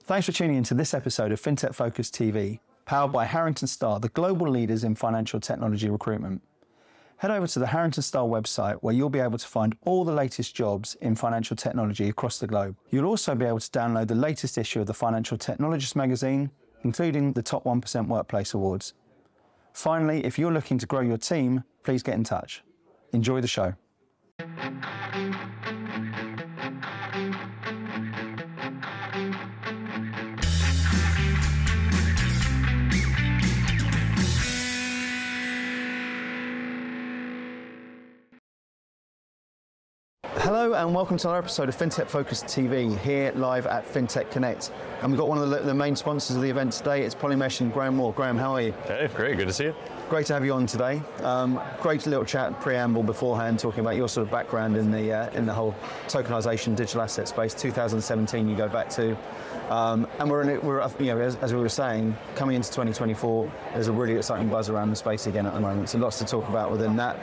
Thanks for tuning into this episode of Fintech Focus TV, powered by Harrington Starr, the global leaders in financial technology recruitment. Head over to the Harrington Starr website where you'll be able to find all the latest jobs in financial technology across the globe. You'll also be able to download the latest issue of the Financial Technologist magazine, including the Top 1% Workplace Awards. Finally, if you're looking to grow your team, please get in touch. Enjoy the show. Hello and welcome to another episode of Fintech Focus TV here live at Fintech Connect. And we've got one of the main sponsors of the event today. It's Polymesh and Graeme Moore. Graeme, how are you? Hey, great, good to see you. Great to have you on today. Great little chat preamble beforehand talking about your sort of background in the whole tokenization digital asset space. 2017 you go back to. And we're as we were saying, coming into 2024, there's a really exciting buzz around the space again at the moment. So lots to talk about within that.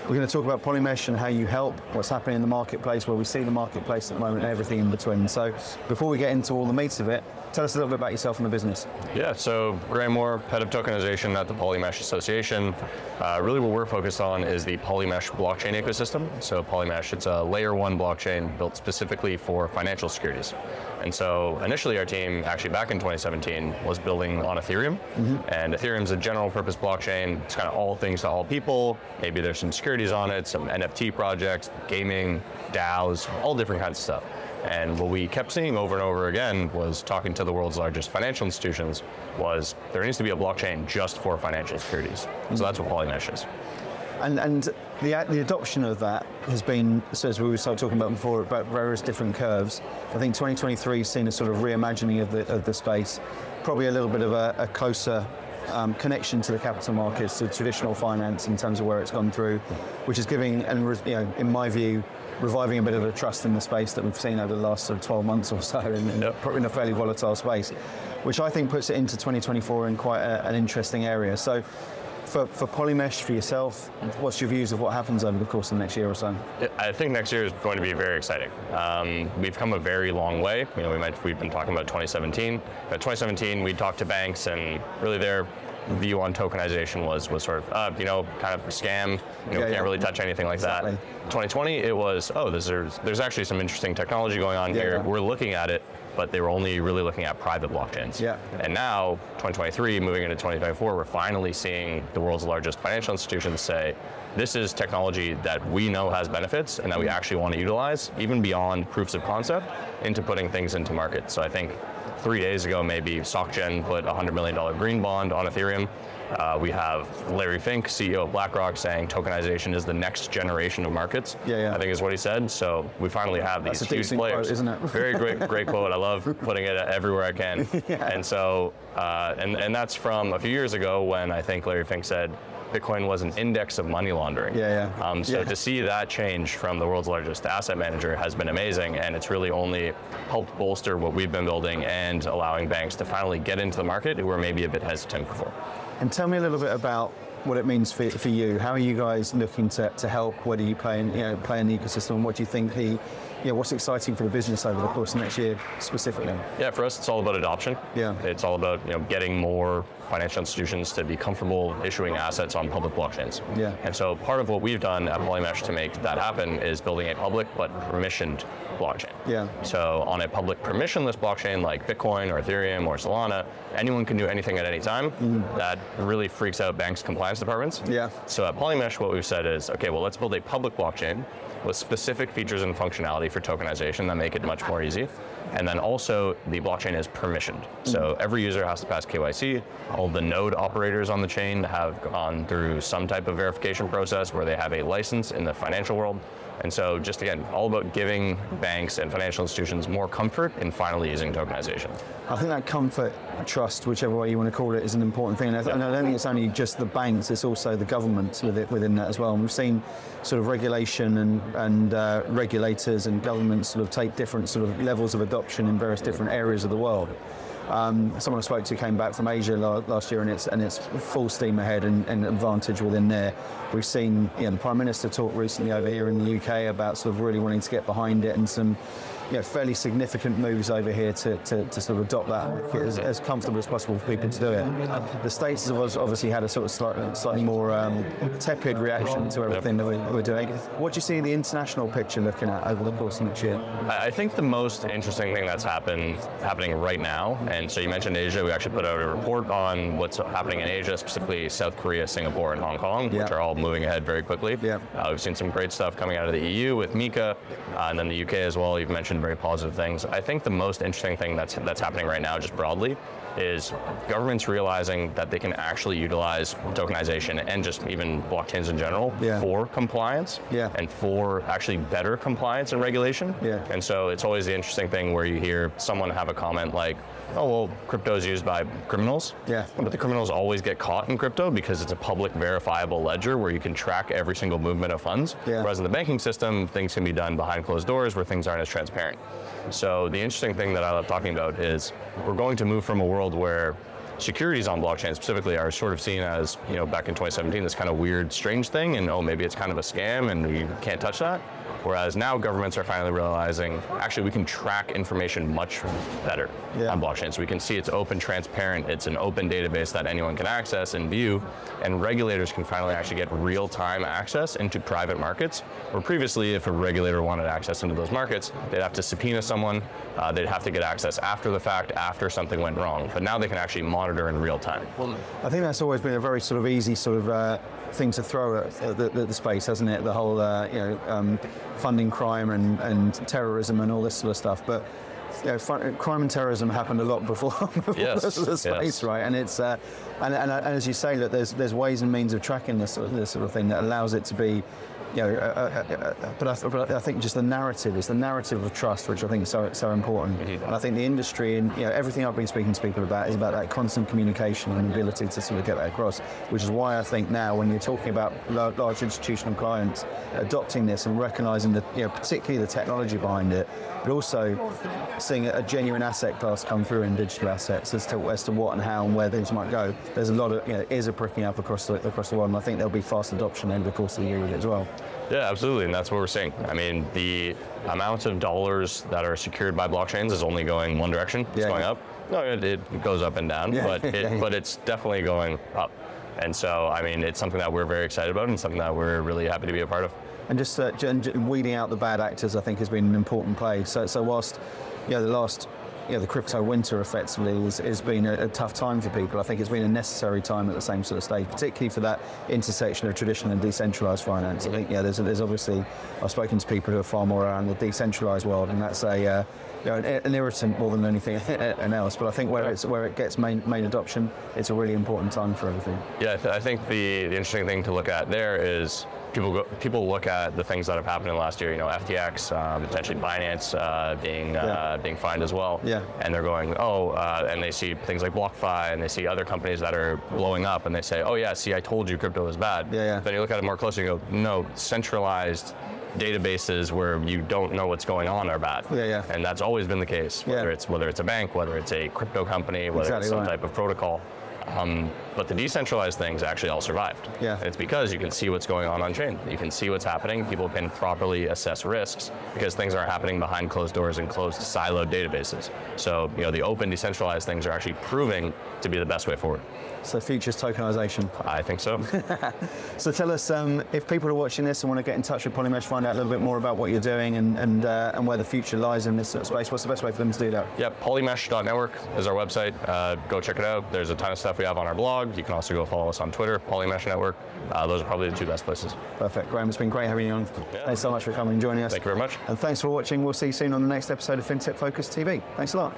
We're going to talk about Polymesh and how you help, what's happening in the marketplace, where we see the marketplace at the moment and everything in between. So before we get into all the meat of it, tell us a little bit about yourself and the business. Yeah, so Graeme Moore, head of tokenization at the Polymesh Association. Really what we're focused on is the Polymesh blockchain ecosystem. So Polymesh, it's a layer 1 blockchain built specifically for financial securities. And so initially our team, actually back in 2017, was building on Ethereum. And Ethereum's a general purpose blockchain. It's kind of all things to all people. Maybe there's some securities on it, some NFT projects, gaming, DAOs, all different kinds of stuff. And what we kept seeing over and over again was talking to the world's largest financial institutions was there needs to be a blockchain just for financial securities. So that's what Polymesh is. And the adoption of that has been, so as we were talking about before, about various different curves. I think 2023 has seen a sort of reimagining of the space, probably a little bit of a closer connection to the capital markets, to traditional finance in terms of where it's gone through, which is giving, and in my view, reviving a bit of a trust in the space that we've seen over the last sort of 12 months or so in a fairly volatile space, which I think puts it into 2024 in quite an interesting area. So for Polymesh, for yourself, what's your views of what happens over the course of the next year or so? I think next year is going to be very exciting. We've come a very long way. We've been talking about 2017. At 2017, we talked to banks, and really their view on tokenization was sort of, kind of a scam. Can't really touch anything like that. 2020, it was, there's actually some interesting technology going on here. We're looking at it, but they were only really looking at private blockchains. And now, 2023, moving into 2024, we're finally seeing the world's largest financial institutions say, this is technology that we know has benefits and that we actually want to utilize, even beyond proofs of concept, into putting things into market. So I think 3 days ago, maybe SocGen put a $100 million green bond on Ethereum. We have Larry Fink, CEO of BlackRock, saying tokenization is the next generation of markets. I think is what he said. So we finally have these huge players. Quote, isn't it? Very great quote. I love putting it everywhere I can. And so, and that's from a few years ago when I think Larry Fink said Bitcoin was an index of money laundering. So to see that change from the world's largest asset manager has been amazing, and it's really only helped bolster what we've been building and allowing banks to finally get into the market who were maybe a bit hesitant before. And tell me a little bit about what it means for you. How are you guys looking to help? Where do you play in the ecosystem? What do you think what's exciting for the business over the course of next year specifically? Yeah, for us, it's all about adoption. It's all about getting more financial institutions to be comfortable issuing assets on public blockchains. And so part of what we've done at Polymesh to make that happen is building a public but permissioned blockchain. So on a public permissionless blockchain like Bitcoin or Ethereum or Solana, anyone can do anything at any time. That really freaks out banks' compliance departments. So at Polymesh, what we've said is, okay, well, let's build a public blockchain with specific features and functionality for tokenization that make it much more easy. And then also the blockchain is permissioned. So every user has to pass KYC. All the node operators on the chain have gone through some type of verification process where they have a license in the financial world. And so just again, all about giving banks and financial institutions more comfort in finally using tokenization. I think that comfort, trust, whichever way you want to call it, is an important thing. And I don't think it's only just the banks, it's also the governments within that as well. And we've seen sort of regulation and regulators and governments sort of take different sort of levels of adoption in various different areas of the world. Someone I spoke to came back from Asia last year, and it's full steam ahead and advantage within there. We've seen the Prime Minister talk recently over here in the UK about sort of really wanting to get behind it, and some fairly significant moves over here to sort of adopt that and make it as comfortable as possible for people to do it. The States have obviously had a sort of slightly more tepid reaction to everything that we're doing. What do you see the international picture looking at over the course of next year? I think the most interesting thing that's happening right now, and so you mentioned Asia, we actually put out a report on what's happening in Asia, specifically South Korea, Singapore, and Hong Kong, which are all moving ahead very quickly. We've seen some great stuff coming out of the EU with Mika, and then the UK as well. You've mentioned very positive things. I think the most interesting thing that's happening right now, just broadly, is governments realizing that they can actually utilize tokenization and just even blockchains in general for compliance and for actually better compliance and regulation. And so it's always the interesting thing where you hear someone have a comment like, oh, well, crypto is used by criminals. But the criminals always get caught in crypto because it's a public verifiable ledger where you can track every single movement of funds. Whereas in the banking system, things can be done behind closed doors where things aren't as transparent. So the interesting thing that I love talking about is we're going to move from a world where securities on blockchain specifically are sort of seen as, back in 2017, this kind of weird, strange thing, and maybe it's kind of a scam and we can't touch that. Whereas now governments are finally realizing, actually, we can track information much better on blockchain. So we can see it's open, transparent, it's an open database that anyone can access and view, and regulators can finally actually get real-time access into private markets, where previously, if a regulator wanted access into those markets, they'd have to subpoena someone, they'd have to get access after the fact, after something went wrong. But now they can actually monitor in real time. I think that's always been a very sort of easy sort of thing to throw at the space, hasn't it? The whole, funding crime and terrorism and all this sort of stuff. But crime and terrorism happened a lot before the space, right? And it's and as you say, that there's ways and means of tracking this sort of thing that allows it to be. But I think just the narrative is the narrative of trust, which I think is so important. And I think the industry and everything I've been speaking to people about is about that constant communication and ability to sort of get that across. Which is why I think now, when you're talking about large institutional clients adopting this and recognizing that, particularly the technology behind it, but also seeing a genuine asset class come through in digital assets as to what and how and where things might go. There's a lot of ears are pricking up across the world, and I think there'll be fast adoption over the course of the year with it as well. Yeah, absolutely, and that's what we're seeing. I mean, the amount of dollars that are secured by blockchains is only going one direction. It's going up. No, it goes up and down, but it's definitely going up. And so, I mean, it's something that we're very excited about and something that we're really happy to be a part of. And just weeding out the bad actors, I think, has been an important play. So whilst the crypto winter effectively has been a tough time for people, I think it's been a necessary time at the same sort of stage, particularly for that intersection of traditional and decentralized finance. I think there's obviously, I've spoken to people who are far more around the decentralized world, and that's an irritant more than anything else. But I think where it gets main adoption, it's a really important time for everything. Yeah, I think the interesting thing to look at there is people look at the things that have happened in the last year. FTX, potentially Binance being fined as well. And they're going, and they see things like BlockFi, and they see other companies that are blowing up, and they say, oh yeah, see, I told you crypto was bad. Then you look at it more closely and go, no, centralized databases where you don't know what's going on are bad. And that's always been the case, whether it's a bank, whether it's a crypto company, whether it's some type of protocol. But the decentralized things actually all survived. And it's because you can see what's going on chain. You can see what's happening. People can properly assess risks because things aren't happening behind closed doors and closed siloed databases. So, the open decentralized things are actually proving to be the best way forward. So future's tokenization. I think so. So tell us, if people are watching this and want to get in touch with Polymesh, find out a little bit more about what you're doing and where the future lies in this sort of space, what's the best way for them to do that? Polymesh.network is our website. Go check it out. There's a ton of stuff we have on our blog. You can also go follow us on Twitter, Polymesh Network. Those are probably the two best places. Perfect. Graeme, it's been great having you on. Thanks so much for coming and joining us. Thank you very much. And thanks for watching. We'll see you soon on the next episode of Fintech Focus TV. Thanks a lot.